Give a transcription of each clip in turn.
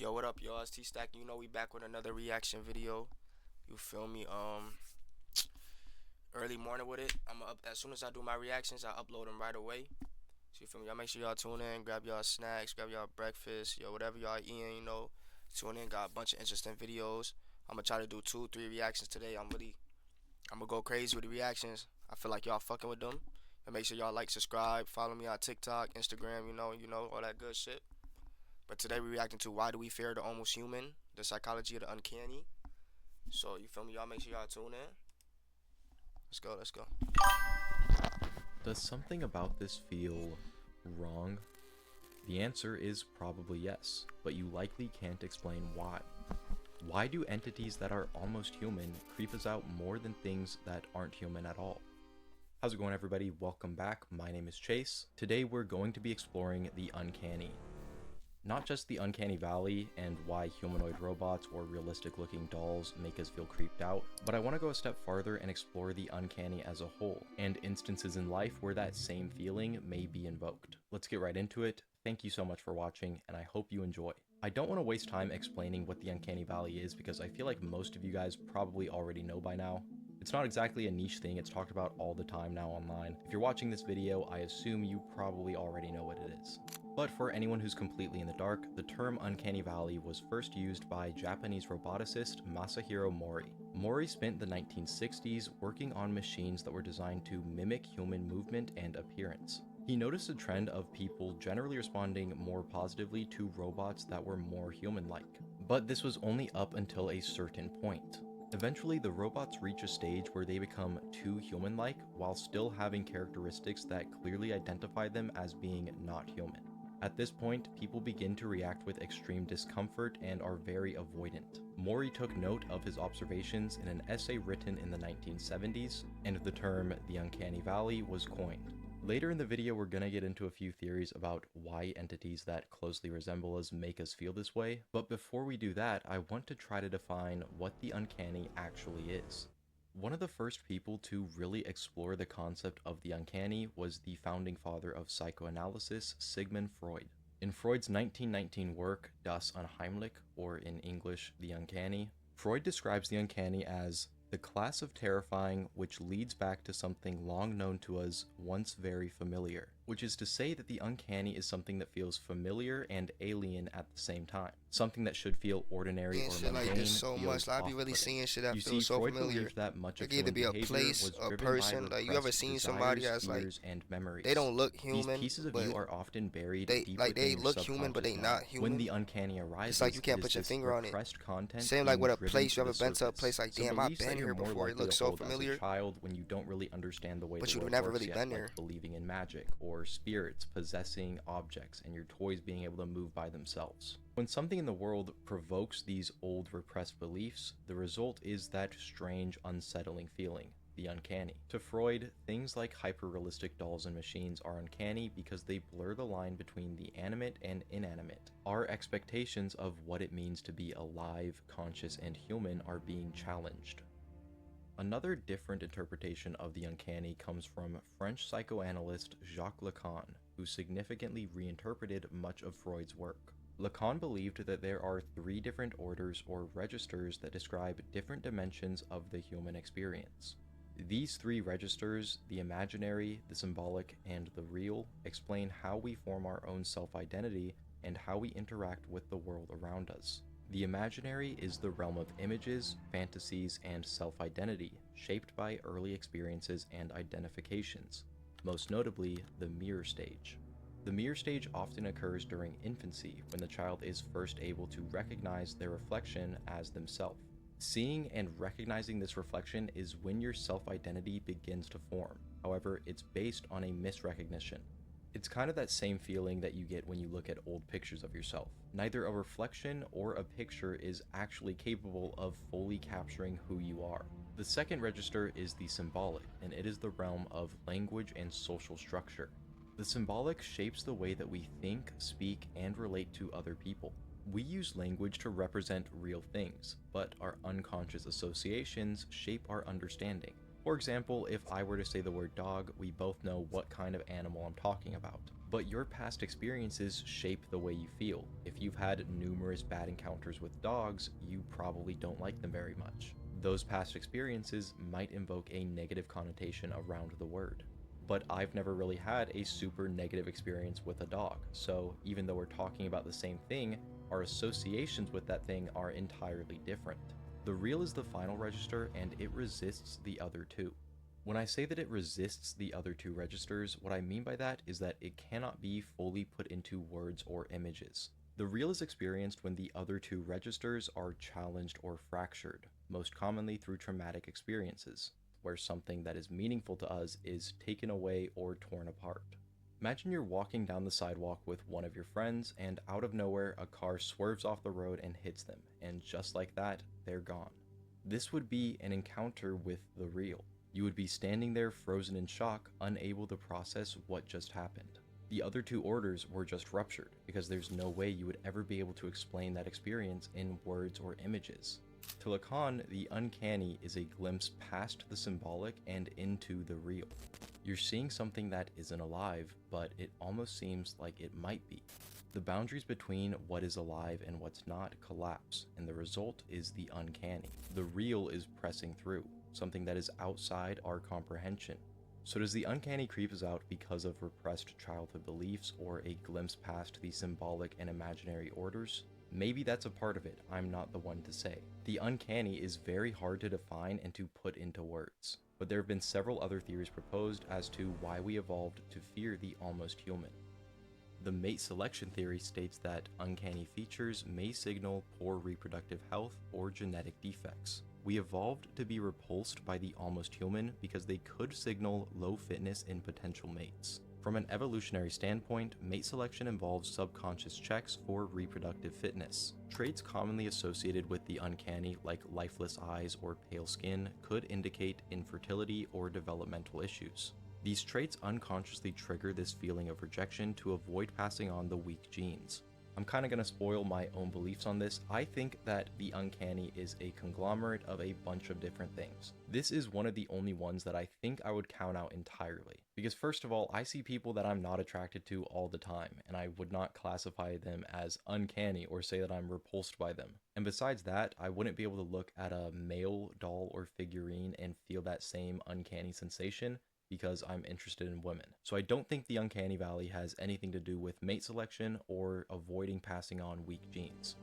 Yo, what up, y'all? It's T Stack. You know we back with another reaction video. You feel me? Early morning with it. I'm up as soon as I do my reactions. I upload them right away. So you feel me? Y'all make sure y'all tune in, grab y'all snacks, grab y'all breakfast, yo, whatever y'all eating. Tune in. Got a bunch of interesting videos. I'm gonna try to do 2, 3 reactions today. I'm gonna go crazy with the reactions. I feel like y'all fucking with them. And make sure y'all like, subscribe, follow me on TikTok, Instagram. You know all that good shit. But today we're reacting to Why Do We Fear the Almost Human? The Psychology of the Uncanny. So you feel me? Y'all make sure y'all tune in. Let's go. Does something about this feel wrong? The answer is probably yes, but you likely can't explain why. Why do entities that are almost human creep us out more than things that aren't human at all? How's it going, everybody? Welcome back. My name is Chase. Today we're going to be exploring the uncanny. Not just the uncanny valley and why humanoid robots or realistic looking dolls make us feel creeped out, but I want to go a step farther and explore the uncanny as a whole, and instances in life where that same feeling may be invoked. Let's get right into it. Thank you so much for watching, and I hope you enjoy. I don't want to waste time explaining what the uncanny valley is because I feel like most of you guys probably already know by now. It's not exactly a niche thing, it's talked about all the time now online. If you're watching this video, I assume you probably already know what it is. But for anyone who's completely in the dark, the term Uncanny Valley was first used by Japanese roboticist Masahiro Mori. Mori spent the 1960s working on machines that were designed to mimic human movement and appearance. He noticed a trend of people generally responding more positively to robots that were more human-like. But this was only up until a certain point. Eventually, the robots reach a stage where they become too human-like while still having characteristics that clearly identify them as being not human. At this point, people begin to react with extreme discomfort and are very avoidant. Mori took note of his observations in an essay written in the 1970s, and the term the Uncanny Valley was coined. Later in the video, we're gonna get into a few theories about why entities that closely resemble us make us feel this way, but before we do that, I want to try to define what the uncanny actually is. One of the first people to really explore the concept of the uncanny was the founding father of psychoanalysis, Sigmund Freud. In Freud's 1919 work, Das Unheimliche, or in English, The Uncanny, Freud describes the uncanny as the class of terrifying which leads back to something long known to us, once very familiar, which is to say that the uncanny is something that feels familiar and alien at the same time. Something that should feel ordinary or Shit mundane like this so feels much. I be really off-putting. seeing shit that You see, feels so Freud familiar. believed that much of It could either human be a behavior place, was a driven person. by Like you ever repressed seen somebody desires, that's like fears, and memories. they don't look These human, pieces of but you are often buried they deep like within they your look human, but they subconscious mind. not When the human. uncanny It's like arises, you it can't is put your this finger on it. repressed content Same like being with a driven place to you ever the been to a surface. place like Some damn I've beliefs that been you're here more before. It likely to looks so hold as a familiar, child when you don't really understand the way but the you've world never works really yet, been like there. believing in magic or spirits possessing objects and your toys being able to move by themselves. When something in the world provokes these old repressed beliefs, the result is that strange, unsettling feeling, the uncanny. To Freud, things like hyper-realistic dolls and machines are uncanny because they blur the line between the animate and inanimate. Our expectations of what it means to be alive, conscious, and human are being challenged. Another different interpretation of the uncanny comes from French psychoanalyst Jacques Lacan, who significantly reinterpreted much of Freud's work. Lacan believed that there are 3 different orders or registers that describe different dimensions of the human experience. These 3 registers, the imaginary, the symbolic, and the real, explain how we form our own self-identity and how we interact with the world around us. The imaginary is the realm of images, fantasies, and self-identity, shaped by early experiences and identifications, most notably the mirror stage. The mirror stage often occurs during infancy, when the child is first able to recognize their reflection as themselves. Seeing and recognizing this reflection is when your self-identity begins to form. However, it's based on a misrecognition. It's kind of that same feeling that you get when you look at old pictures of yourself. Neither a reflection or a picture is actually capable of fully capturing who you are. The second register is the symbolic, and it is the realm of language and social structure. The symbolic shapes the way that we think, speak, and relate to other people. We use language to represent real things, but our unconscious associations shape our understanding. For example, if I were to say the word dog, we both know what kind of animal I'm talking about. But your past experiences shape the way you feel. If you've had numerous bad encounters with dogs, you probably don't like them very much. Those past experiences might invoke a negative connotation around the word. But I've never really had a super negative experience with a dog, so even though we're talking about the same thing, our associations with that thing are entirely different. The real is the final register, and it resists the other two. When I say that it resists the other two registers, what I mean by that is that it cannot be fully put into words or images. The real is experienced when the other two registers are challenged or fractured, most commonly through traumatic experiences, where something that is meaningful to us is taken away or torn apart. Imagine you're walking down the sidewalk with one of your friends, and out of nowhere, a car swerves off the road and hits them, and just like that, they're gone. This would be an encounter with the real. You would be standing there frozen in shock, unable to process what just happened. The other two orders were just ruptured, because there's no way you would ever be able to explain that experience in words or images. To Lacan, the uncanny is a glimpse past the symbolic and into the real. You're seeing something that isn't alive, but it almost seems like it might be. The boundaries between what is alive and what's not collapse, and the result is the uncanny. The real is pressing through, something that is outside our comprehension. So does the uncanny creep us out because of repressed childhood beliefs or a glimpse past the symbolic and imaginary orders? Maybe that's a part of it, I'm not the one to say. The uncanny is very hard to define and to put into words, but there have been several other theories proposed as to why we evolved to fear the almost human. The mate selection theory states that uncanny features may signal poor reproductive health or genetic defects. We evolved to be repulsed by the almost human because they could signal low fitness in potential mates. From an evolutionary standpoint, mate selection involves subconscious checks for reproductive fitness. Traits commonly associated with the uncanny, like lifeless eyes or pale skin, could indicate infertility or developmental issues. These traits unconsciously trigger this feeling of rejection to avoid passing on the weak genes. I'm kind of going to spoil my own beliefs on this. I think that the uncanny is a conglomerate of a bunch of different things. This is one of the only ones that I think I would count out entirely. Because first of all, I see people that I'm not attracted to all the time, and I would not classify them as uncanny or say that I'm repulsed by them. And besides that, I wouldn't be able to look at a male doll or figurine and feel that same uncanny sensation, because I'm interested in women. So I don't think the uncanny valley has anything to do with mate selection or avoiding passing on weak genes.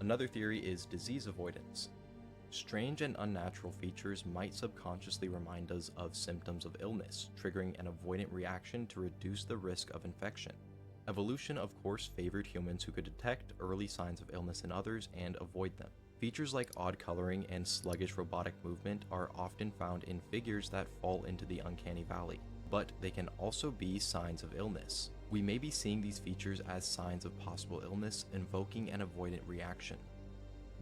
Another theory is disease avoidance. Strange and unnatural features might subconsciously remind us of symptoms of illness, triggering an avoidant reaction to reduce the risk of infection. Evolution, of course, favored humans who could detect early signs of illness in others and avoid them. Features like odd coloring and sluggish robotic movement are often found in figures that fall into the uncanny valley, but they can also be signs of illness. We may be seeing these features as signs of possible illness, invoking an avoidant reaction.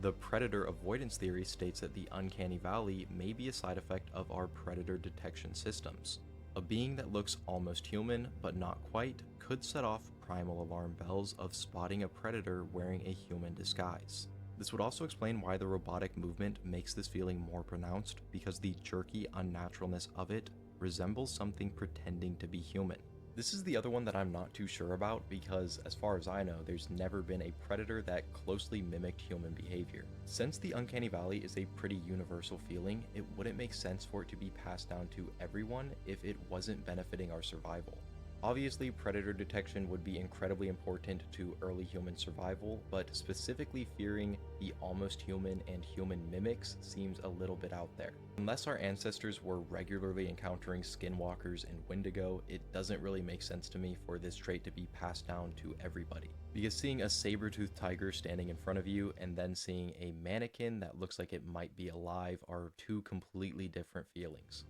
The predator avoidance theory states that the uncanny valley may be a side effect of our predator detection systems. A being that looks almost human, but not quite, could set off primal alarm bells of spotting a predator wearing a human disguise. This would also explain why the robotic movement makes this feeling more pronounced, because the jerky unnaturalness of it resembles something pretending to be human. This is the other one that I'm not too sure about, because as far as I know, there's never been a predator that closely mimicked human behavior. Since the uncanny valley is a pretty universal feeling, it wouldn't make sense for it to be passed down to everyone if it wasn't benefiting our survival. Obviously, predator detection would be incredibly important to early human survival, but specifically fearing the almost human and human mimics seems a little bit out there. Unless our ancestors were regularly encountering skinwalkers and Wendigo, it doesn't really make sense to me for this trait to be passed down to everybody. Because seeing a saber-toothed tiger standing in front of you and then seeing a mannequin that looks like it might be alive are two completely different feelings.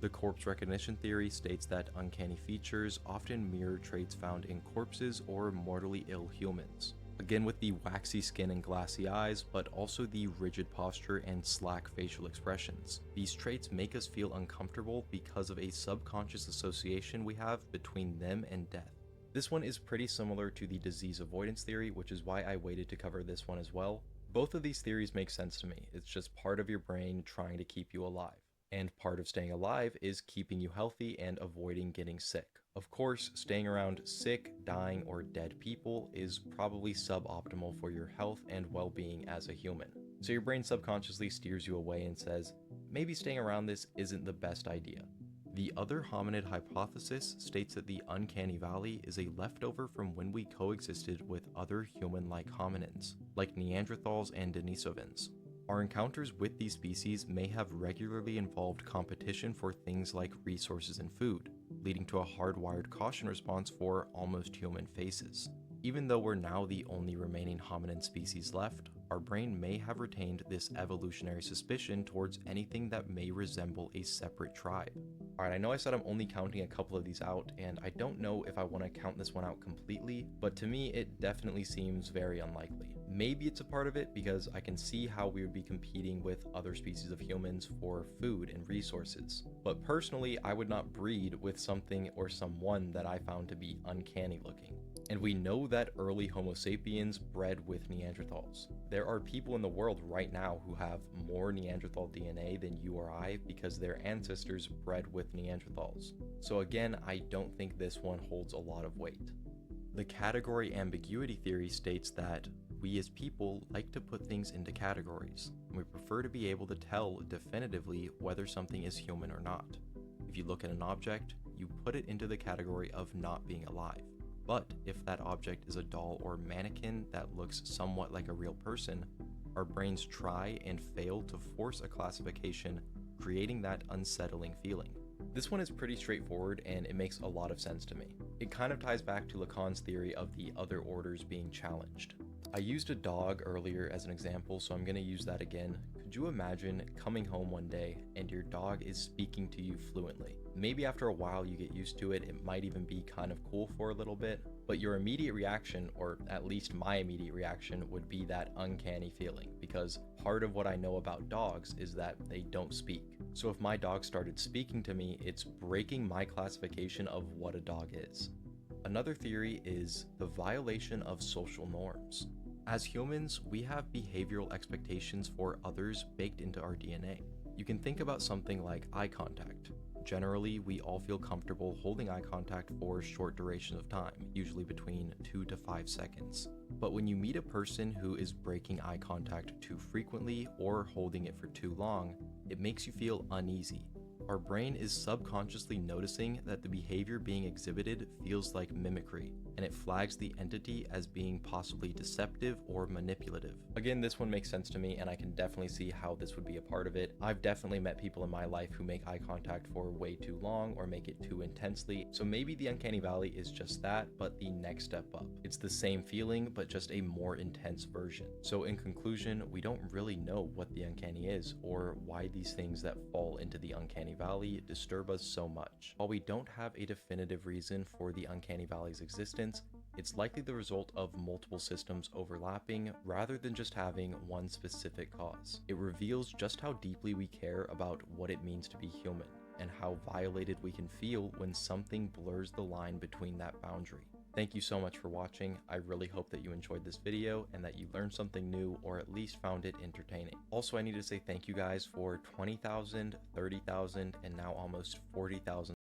The corpse recognition theory states that uncanny features often mirror traits found in corpses or mortally ill humans. Again with the waxy skin and glassy eyes, but also the rigid posture and slack facial expressions. These traits make us feel uncomfortable because of a subconscious association we have between them and death. This one is pretty similar to the disease avoidance theory, which is why I waited to cover this one as well. Both of these theories make sense to me. It's just part of your brain trying to keep you alive. And part of staying alive is keeping you healthy and avoiding getting sick. Of course, staying around sick, dying, or dead people is probably suboptimal for your health and well-being as a human. So your brain subconsciously steers you away and says, maybe staying around this isn't the best idea. The other hominid hypothesis states that the uncanny valley is a leftover from when we coexisted with other human-like hominins, like Neanderthals and Denisovans. Our encounters with these species may have regularly involved competition for things like resources and food, leading to a hardwired caution response for almost human faces. Even though we're now the only remaining hominin species left, our brain may have retained this evolutionary suspicion towards anything that may resemble a separate tribe. Alright, I know I said I'm only counting a couple of these out, and I don't know if I want to count this one out completely, but to me it definitely seems very unlikely. Maybe it's a part of it because I can see how we would be competing with other species of humans for food and resources. But personally, I would not breed with something or someone that I found to be uncanny looking. And we know that early Homo sapiens bred with Neanderthals. There are people in the world right now who have more Neanderthal DNA than you or I because their ancestors bred with Neanderthals. So again, I don't think this one holds a lot of weight. The category ambiguity theory states that we as people like to put things into categories, and we prefer to be able to tell definitively whether something is human or not. If you look at an object, you put it into the category of not being alive. But if that object is a doll or mannequin that looks somewhat like a real person, our brains try and fail to force a classification, creating that unsettling feeling. This one is pretty straightforward and it makes a lot of sense to me. It kind of ties back to Lacan's theory of the other orders being challenged. I used a dog earlier as an example, so I'm going to use that again. Could you imagine coming home one day and your dog is speaking to you fluently? Maybe after a while you get used to it, it might even be kind of cool for a little bit, but your immediate reaction, or at least my immediate reaction, would be that uncanny feeling, because part of what I know about dogs is that they don't speak. So if my dog started speaking to me, it's breaking my classification of what a dog is. Another theory is the violation of social norms. As humans, we have behavioral expectations for others baked into our DNA. You can think about something like eye contact. Generally, we all feel comfortable holding eye contact for short durations of time, usually between 2 to 5 seconds. But when you meet a person who is breaking eye contact too frequently or holding it for too long, it makes you feel uneasy. Our brain is subconsciously noticing that the behavior being exhibited feels like mimicry, and it flags the entity as being possibly deceptive or manipulative. Again, this one makes sense to me, and I can definitely see how this would be a part of it. I've definitely met people in my life who make eye contact for way too long or make it too intensely, so maybe the uncanny valley is just that, but the next step up. It's the same feeling, but just a more intense version. So in conclusion, we don't really know what the uncanny is, or why these things that fall into the uncanny valley disturb us so much. While we don't have a definitive reason for the uncanny valley's existence, it's likely the result of multiple systems overlapping rather than just having one specific cause. It reveals just how deeply we care about what it means to be human, and how violated we can feel when something blurs the line between that boundary. Thank you so much for watching. I really hope that you enjoyed this video and that you learned something new or at least found it entertaining. Also, I need to say thank you guys for 20,000, 30,000, and now almost 40,000